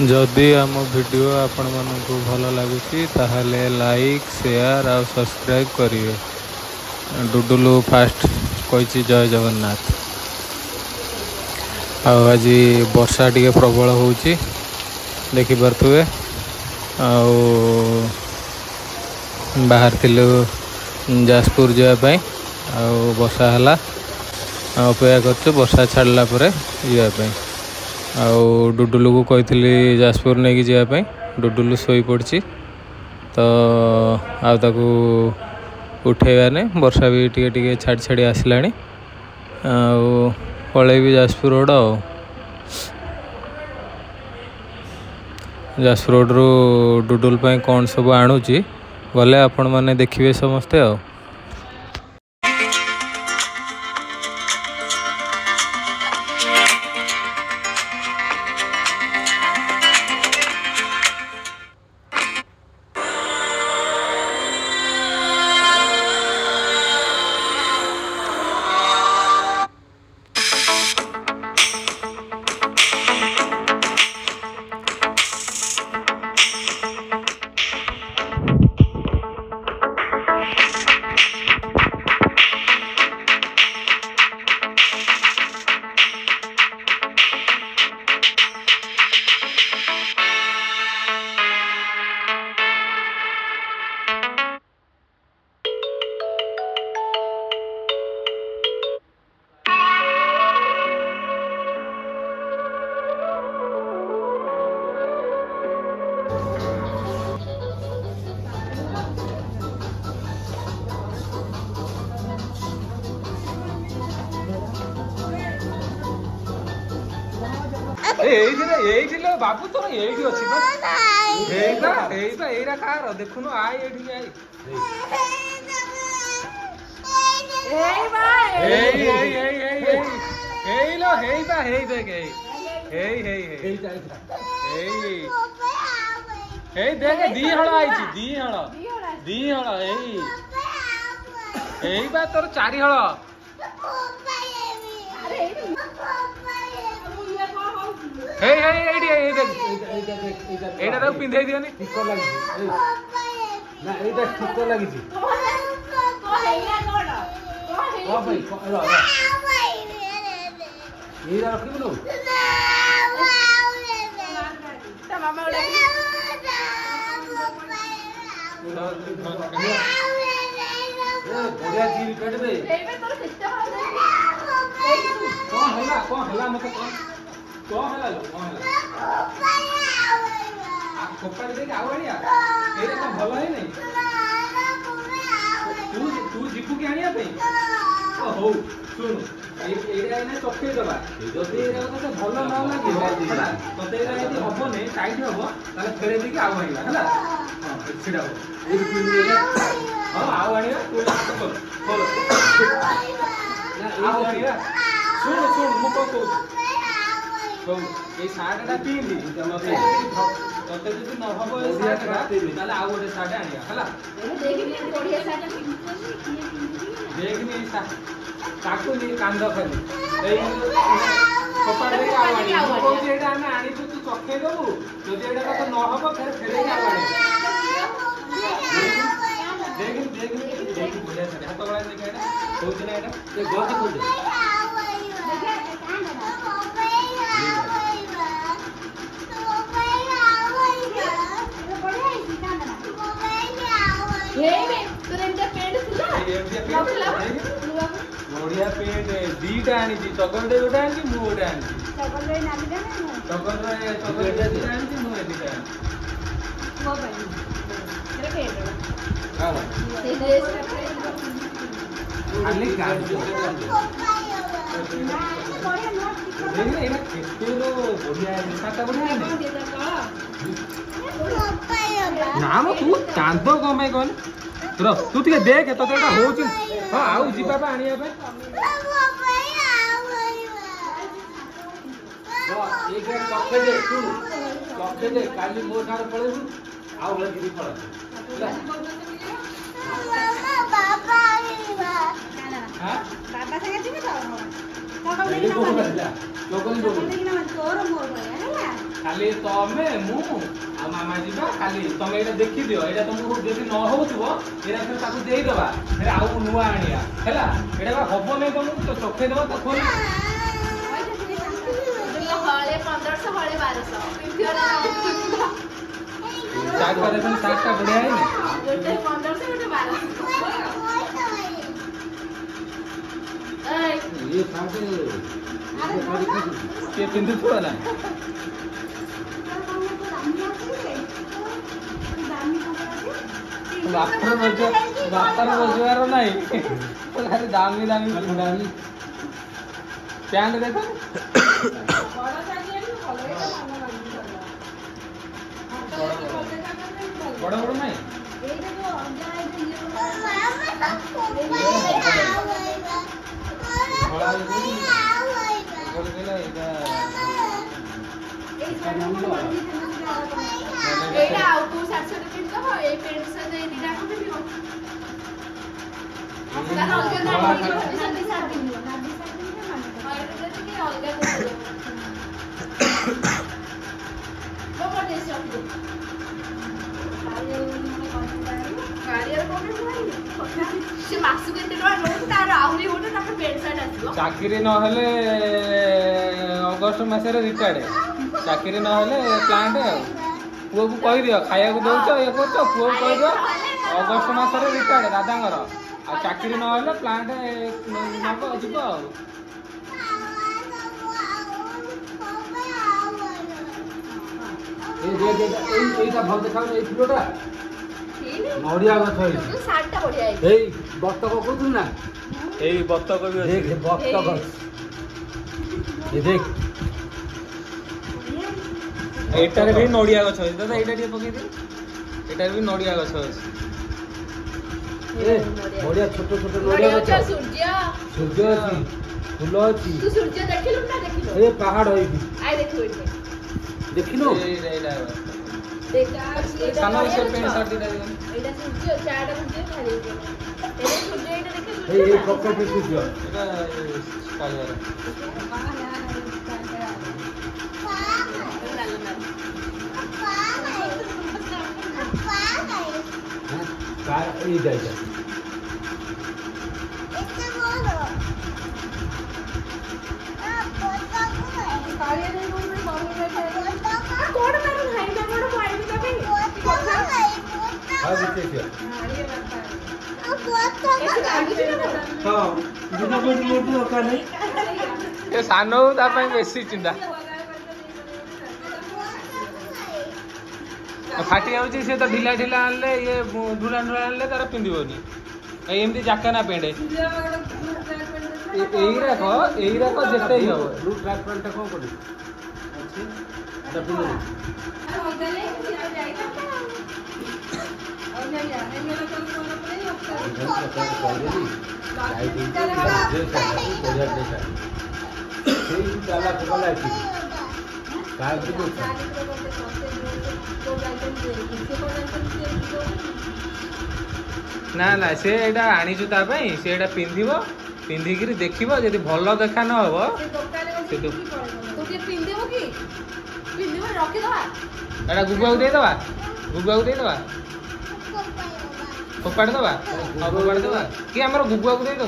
जदि आम वीडियो आपण मानक भल लगुच ताहले लाइक शेयर और सब्सक्राइब करिए। डुडुलु फास्ट कही जय जगन्नाथ। आज वर्षा टी प्रबल हो देखिपे बाहर थिलु जाजपुर जावाई वर्षा है अपेक्षा कर वर्षा छाड़ला जावाई डुडुलु को कही जाजपुर नहीं कि जावाई डुडुलु शोई पड़ी तो आउ उठेगा ने वर्षा भी टी छाड़ी छाड़ी आसला पलैबी भी जाजपुर रोड जाजपुर रोड रू डुडुल कौन सब आणुची गले आपण मैंने देखिए समस्ते आ। बाबू तो ये अच्छी कार देखुन आई देख दी हल आई तोर चारि हल पिंधे दियोनी लगी खोपाड़ी देख आड़िया भल है नहीं तू जीपू कि आने हो शुण ये चखे दबा जदि भल न लगे ते हम नहीं टाइट हम फेरे देकी आउ आना है सीधा हाँ आउ आने शुण शुण मुझे कौन ये सार्टा पिंधि तते जो न हम सार्टा आउ गोटे सार्ट आनिया है देखनी ताकू नहीं कांद खाली कपाड़ दे आनी तू चखे देबू जदि एटा तो न हम फिर फेरे आउ आनी देखनी बढ़िया सार्ट हाथ गला देख एटा कहू ना एटा से गति खोज बढ़िया पेट दीटा आनी चकल दे गोटे आनी मु गोटे आनी चकल दीटा आनी मु दीटा नाम तू कांद कम कौन तू टे देख तो हो हाँ आउ जीवा आने काली मो साथ पड़े आउ पड़ा खाली तमे मु मामा जीवा खाली तमे एटा देखि दियो एटा तुमको जदि न होउथबो एरा फिर ताकू देई दबा फिर आउ नुवा आनिया हैला एटा बा हबो नै तुमको तो चखे देबा त खोल हळे 1500 हळे 1200 चाट का देखन चाट का बढ़िया है ना गोटे 1500 गोटे 1200 ये साथ के पिंदु छुआ ना बापर रोजगार नहीं खाली दामी दामी पैंट देखो बड़ बड़ नहीं एटा आउ को 700 रुपए दबो ए पेंट से दे दिडा को दियो तार अलगा गाड़ी जल्दी साथ दियो गाड़ी साथ दियो माने और तो के अलगा को वो पटे स्टॉप दो गाड़िया कोन भाई से मासु के तेरो नो तार आउरी होटे ताके पेंट शर्ट आसीबो चाकरी न हेले अगस्त मास रे रिटायर्ड चाकरी न हेले प्लांट पुओ को कहि दियो खाया को दउछ ए करछ पुओ को कहि दियो अगस्त मास रे रिटायर्ड दादांगर आ चाकरी न हेले प्लांट नको जिवो এইটা ভালো দেখাও এই ফুলটা নড়িয়া গছ হইছে তো শার্টটা বড়িয়া আছে এই বত্তক কইছু না এই বত্তক भी দেখ বত্তক এই দেখ एटारे भी नोडिया गछ अछि दादा एटा टिके पकई दे एटारे भी नोडिया गछ अछि ए नड़िया छोट छोट नड़िया गछ सूर्य सूर्य अछि फूल अछि तू सूर्य देखिलु ना देखिलु ए पहाड़ होइबी आइ देखिलु इथे देखिलु एटा देखा कानो से पेन शर्ट दिदा एटा सूर्य चारटा सूर्य खाली एटा सूर्य एटा देखिलु ए पॉकेट में सूर्य एटा काजर का ई जाइजा कोड मारो भाई ना कोड भाई भी तबे हां देखिए हां बिना कोई मोटू दरकार नहीं ए सानो ता पई बेसी चिंता फाटी जाउची से तो ढिला ढिला आनले ये ढुला ढुला आनले तार पिंदिबोनी एमती जाका ना पेंडे एई रखो जेते ही हो ब्लू ट्रैक पैंट को कोनी अच्छी এটা পিনো ना ना से एटा आनीचु ता पई से एटा पिंदिबो पिंदिकिरी देखिबो जदी भलो देखा न होबो से तो तू के पिंदेबो की पिंदेबो रखि दवा एटा गुगुआ को दे दवा फोपाड़ दवा अब फोपाड़ दवा कि हमर गुगुआ को दे दो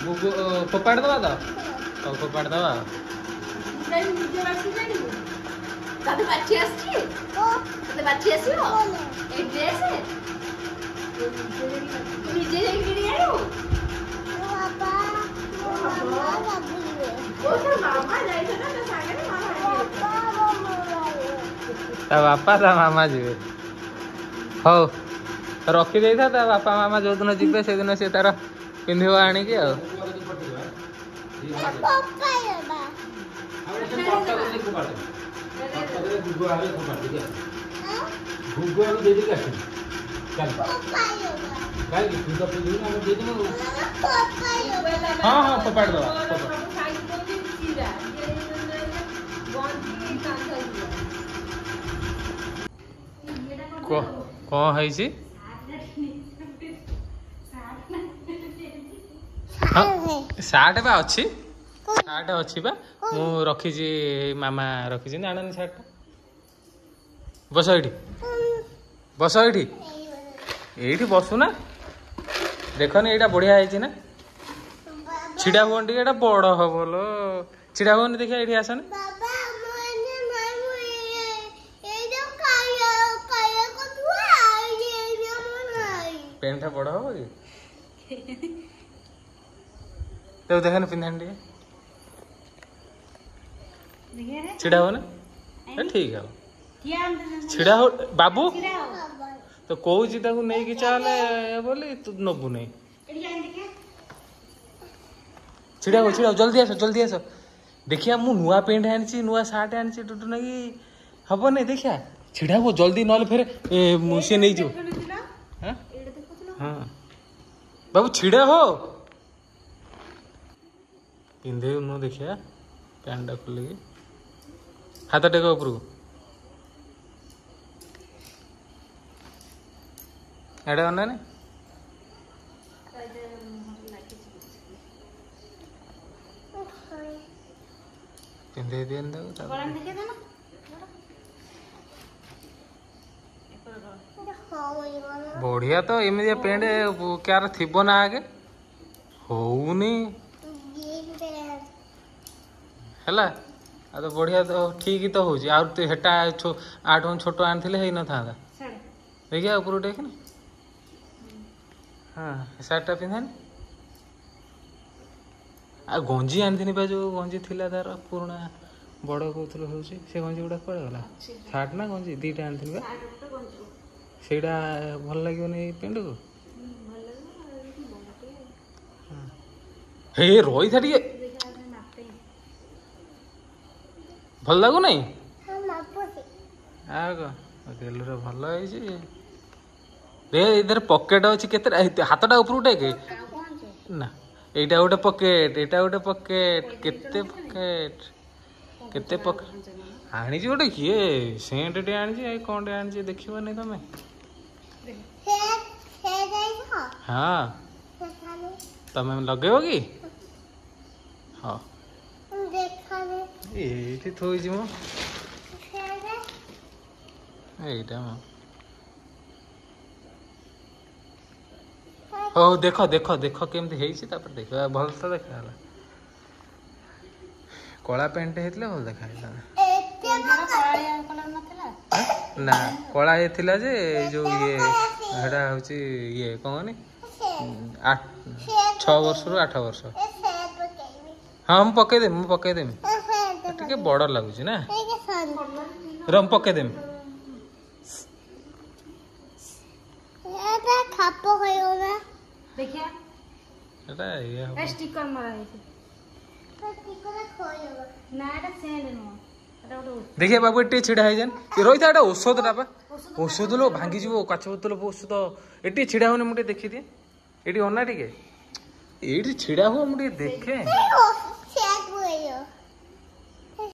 गुगु फोपाड़ दवा तो अब फोपाड़ दवा नहीं मुझे बाकी जानी तते बाची आछि तते बाची आसीओ एक ड्रेस है निजे लेके आयो बाबा ओ तो मामा जाइछ ना तो सागे ता बापा ता मामा जीवे हो रखी दे था ता बापा मामा जो दिन जीवे से दिन से तार पिंधिबो आनी के आ गुगुआ को दे दे कैसे चल भाई तू तो दे ना दे दे हां फोपाड़ दवा कौन है सी सार्ट बा अच्छी सार्ट अच्छी बा मु रखी मामा रखी आननी सार्ट बस ये बसुना देखनी यहाँ बढ़िया है ना छिड़ा हुआ टे बड़ हम लो छिड़ा हुआ देखिए ये आसनी पेंटा बड़ हम कि तो देखने पिंधान टे छिड़ा हो ना ठीक है छिड़ा हो बाबू तो कौच नहीं कि चले बोली तू नबू नहीं छिड़ा हो जल्दी आस देखिया मु नुआ पेंट आनी नुआ सार्ट आनी टुटू ना कि हम नहीं देखिया छिड़ा हो जल्दी ना फिर सी नहीं जो हाँ बाबू छिड़ा हो पिंधे नु देखिया पैंट खोलिकी हाथ टेक उपरକୁ एडा अनाने पिंधे दियन दो बढ़िया तो एमती पेंट क्यार थीबो ना आगे होउनी हैला आ तो बढ़िया तो ठीक तो हो हेटा 8 छोट आनी है न था देखिए ऊपर टेक ना हाँ सार्टा पिंधानी आ गंजी आनी जो गंजी थिला तार पुराना बड़ कौन हूँ से गंजी गुड़ा कड़े गला सार्ट ना गंजी दीटा आनी से भल लगे नहीं पेंट को हे रही था टे भल लगु नहीं आग भल इधर पकेट अच्छी के हाथटा ऊपर टेक ना एटा गोटे पकेट केते पकेट आनी गोटे किए सेंट टे आनी कौन टे आनी देखिब नहीं तुम हाँ तुम लगे कि हाँ ये थोड़ी मो एटा हो देख केमती है देख भल तो देखा कला पेंट होता भल देखा ना कला ये थिला जे जो ये हेडा होची ये कौन 6 वर्ष रु 8 वर्ष हाँ हम पकई देमी टे बड़ लगुच ना रम पकई देमी देखिए एटा ये स्टिकर मारा है ना एटा सेंड नो देखिए बाबू ये छिड़ा है जान रही था औषध टा औषध लो भांगी जीव काच बोतल औषध ये छिड़ा होने मुझे देखी दिए ये अना टे ये छिड़ा हुआ मुझे देखे